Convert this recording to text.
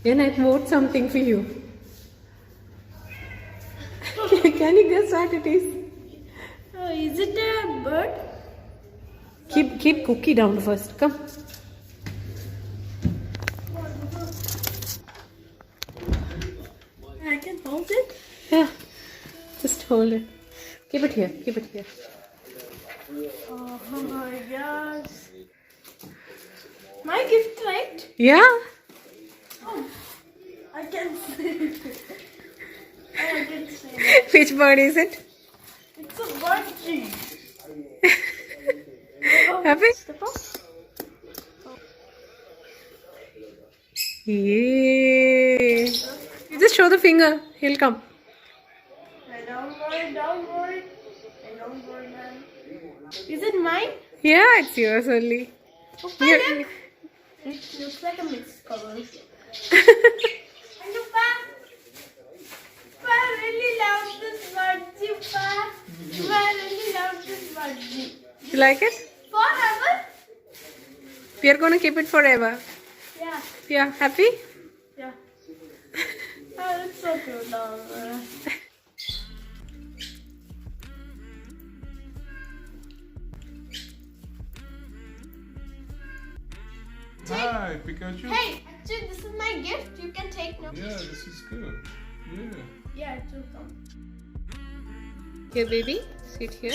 Then I bought something for you. Can you guess what it is? Is it a bird? Keep cookie down first. Come. I can hold it. Yeah. Just hold it. Keep it here. Keep it here. Oh my gosh. My gift, right? Yeah. Oh, I can see it. I can see it. Which bird is it? It's a Budgie. Happy? Step up. Yay. You just show the finger. He'll come. Don't worry, don't worry. Don't worry, man. Is it mine? Yeah, it's yours only. Oh, You- it looks like a mixed color. I really love this Budgie, Pa. I really love this Budgie. You like it? Forever? We are going to keep it forever. Yeah, Yeah, happy? yeah. Oh, it's so cute now. Hi, Pikachu. Hey, actually, this is my gift. You can take now. Yeah, this is good. Yeah. Yeah, it will come. Here, baby. Sit here.